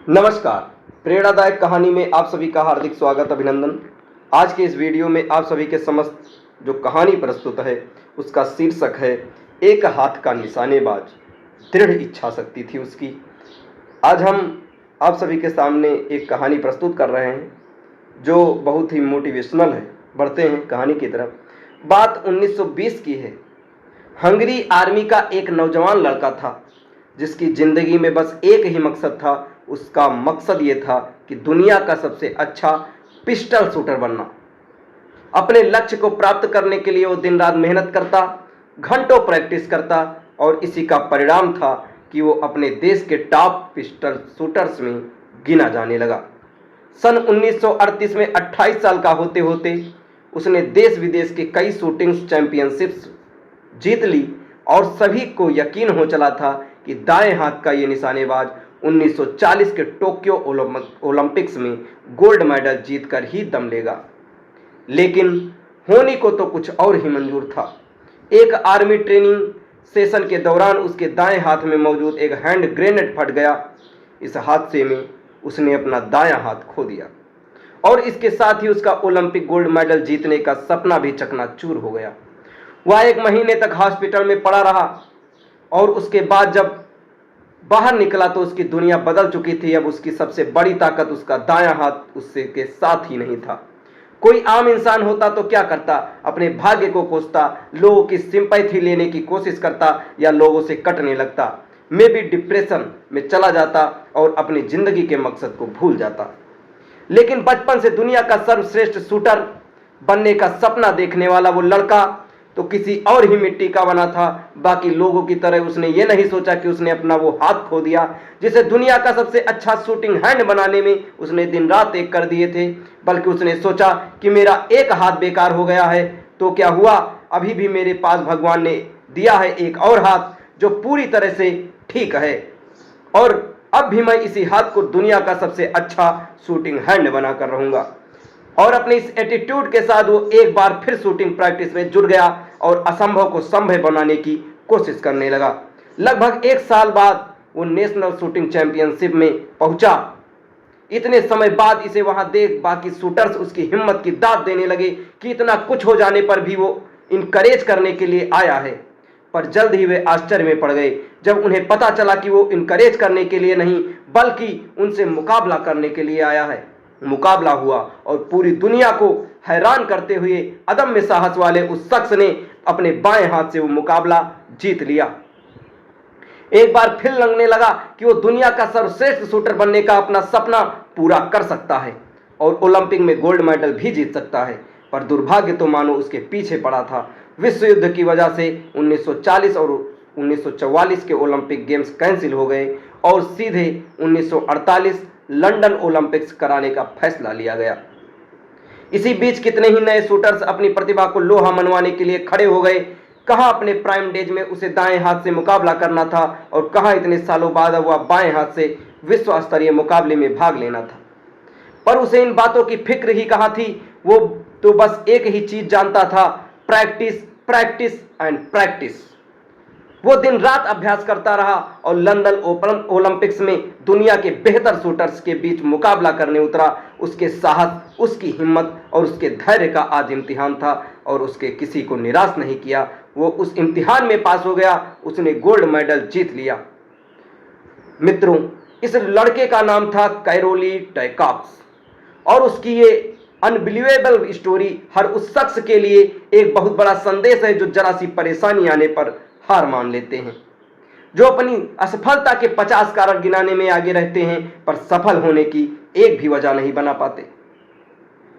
नमस्कार। प्रेरणादायक कहानी में आप सभी का हार्दिक स्वागत अभिनंदन। आज के इस वीडियो में आप सभी के समस्त जो कहानी प्रस्तुत है उसका शीर्षक है एक हाथ का निशानेबाज, दृढ़ इच्छा शक्ति थी उसकी। आज हम आप सभी के सामने एक कहानी प्रस्तुत कर रहे हैं जो बहुत ही मोटिवेशनल है। बढ़ते हैं कहानी की तरफ। बात 1920 की है। हंगरी आर्मी का एक नौजवान लड़का था जिसकी जिंदगी में बस एक ही मकसद था। उसका मकसद ये था कि दुनिया का सबसे अच्छा पिस्टल शूटर बनना। अपने लक्ष्य को प्राप्त करने के लिए वो दिन रात मेहनत करता, घंटों प्रैक्टिस करता और इसी का परिणाम था कि वो अपने देश के टॉप पिस्टल शूटर्स में गिना जाने लगा। सन 1938 में 28 साल का होते होते उसने देश विदेश के कई शूटिंग चैंपियनशिप्स जीत ली और सभी को यकीन हो चला था कि दाएं हाथ का ये निशानेबाज 1940 के टोक्यो ओलंपिक्स में गोल्ड मेडल जीतकर ही दम लेगा। लेकिन होनी को तो कुछ और ही मंजूर था। एक आर्मी ट्रेनिंग सेशन के दौरान उसके दाएं हाथ में मौजूद एक हैंड ग्रेनेड फट गया। इस हादसे में उसने अपना दायां हाथ खो दिया और इसके साथ ही उसका ओलंपिक गोल्ड मेडल जीतने का सपना भी चकनाचूर हो गया। वह 1 महीने तक हॉस्पिटल में पड़ा रहा और उसके बाद जब बाहर निकला तो उसकी दुनिया बदल चुकी थी। अब उसकी सबसे बड़ी ताकत उसका दायां हाथ उससे के साथ ही नहीं था। कोई आम इंसान होता तो क्या करता? अपने भाग्य को कोसता, लोगों की सिंपैथी लेने की कोशिश करता या लोगों से कटने लगता। मैं भी डिप्रेशन में चला जाता और अपनी जिंदगी के मकसद को भूल जाता। लेकिन बचपन से दुनिया का सर्वश्रेष्ठ शूटर बनने का सपना देखने वाला वो लड़का तो किसी और ही मिट्टी का बना था। बाकी लोगों की तरह उसने ये नहीं सोचा कि उसने अपना वो हाथ खो दिया जिसे दुनिया का सबसे अच्छा शूटिंग हैंड बनाने में उसने दिन रात एक कर दिए थे। बल्कि उसने सोचा कि मेरा एक हाथ बेकार हो गया है तो क्या हुआ, अभी भी मेरे पास भगवान ने दिया है एक और हाथ जो पूरी तरह से ठीक है और अब भी मैं इसी हाथ को दुनिया का सबसे अच्छा शूटिंग हैंड बनाकर रहूंगा। और अपने इस एटीट्यूड के साथ वो एक बार फिर शूटिंग प्रैक्टिस में जुट गया और असंभव को संभव बनाने की कोशिश करने लगा। लगभग 1 साल बाद वो नेशनल शूटिंग चैंपियनशिप में पहुंचा। इतने समय बाद इसे वहां देख बाकी शूटर्स उसकी हिम्मत की दाद देने लगे कि इतना कुछ हो जाने पर भी वो इनकरेज करने के लिए आया है। पर जल्द ही वे आश्चर्य में पड़ गए जब उन्हें पता चला कि वो इनकरेज करने के लिए नहीं बल्कि उनसे मुकाबला करने के लिए आया है। मुकाबला हुआ और पूरी दुनिया को हैरान करते हुए अदम्य साहस वाले उस शख्स ने अपने बाएं हाथ से वो मुकाबला जीत लिया। एक बार फिर लगने लगा कि वो दुनिया का सर्वश्रेष्ठ शूटर बनने का अपना सपना पूरा कर सकता है और ओलंपिक में गोल्ड मेडल भी जीत सकता है। पर दुर्भाग्य तो मानो उसके पीछे पड़ा था। विश्व युद्ध की वजह से 1940 और 1944 के ओलंपिक गेम्स कैंसिल हो गए और सीधे 1948 लंदन ओलंपिक्स कराने का फैसला लिया गया। इसी बीच कितने ही नए शूटर्स अपनी प्रतिभा को लोहा मनवाने के लिए खड़े हो गए। कहां अपने प्राइम डेज में उसे दाएं हाथ से मुकाबला करना था और कहां इतने सालों बाद वह बाएं हाथ से विश्व स्तरीय मुकाबले में भाग लेना था। पर उसे इन बातों की फिक्र ही कहां थी। वो तो बस एक ही चीज जानता था, प्रैक्टिस प्रैक्टिस एंड प्रैक्टिस। वो दिन रात अभ्यास करता रहा और लंदन ओलंपिक्स में दुनिया के बेहतर शूटर्स के बीच मुकाबला करने उतरा। उसके साहस, उसकी हिम्मत और उसके धैर्य का आज इम्तिहान था और उसके किसी को निराश नहीं किया। वो उस इम्तिहान में पास हो गया, उसने गोल्ड मेडल जीत लिया। मित्रों, इस लड़के का नाम था कैरोली टैकाक्स और उसकी ये अनबिलीवेबल स्टोरी हर उस शख्स के लिए एक बहुत बड़ा संदेश है जो जरा सी परेशानी आने पर हार मान लेते हैं, जो अपनी असफलता के 50 कारण गिनाने में आगे रहते हैं पर सफल होने की एक भी वजह नहीं बना पाते।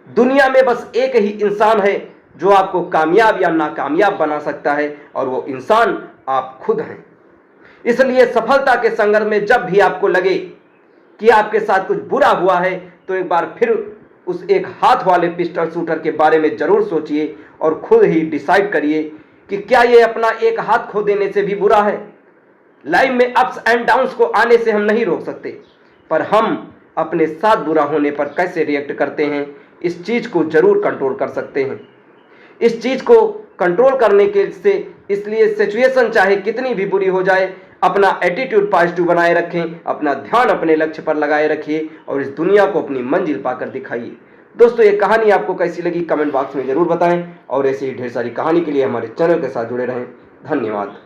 दुनिया में बस एक ही इंसान है जो आपको कामयाब या नाकामयाब बना सकता है और वो इंसान आप खुद हैं। इसलिए सफलता के संघर्ष में जब भी आपको लगे कि आपके साथ कुछ बुरा हुआ है तो एक बार फिर उस एक हाथ वाले पिस्टल शूटर के बारे में जरूर सोचिए और खुद ही डिसाइड करिए कि क्या ये अपना एक हाथ खो देने से भी बुरा है। लाइफ में अप्स एंड डाउन्स को आने से हम नहीं रोक सकते पर हम अपने साथ बुरा होने पर कैसे रिएक्ट करते हैं इस चीज को जरूर कंट्रोल कर सकते हैं। इस चीज को कंट्रोल करने के से इसलिए सिचुएशन चाहे कितनी भी बुरी हो जाए अपना एटीट्यूड पॉजिटिव बनाए रखें, अपना ध्यान अपने लक्ष्य पर लगाए रखिए और इस दुनिया को अपनी मंजिल पाकर दिखाइए। दोस्तों, ये कहानी आपको कैसी लगी कमेंट बॉक्स में जरूर बताएं और ऐसे ही ढेर सारी कहानी के लिए हमारे चैनल के साथ जुड़े रहें। धन्यवाद।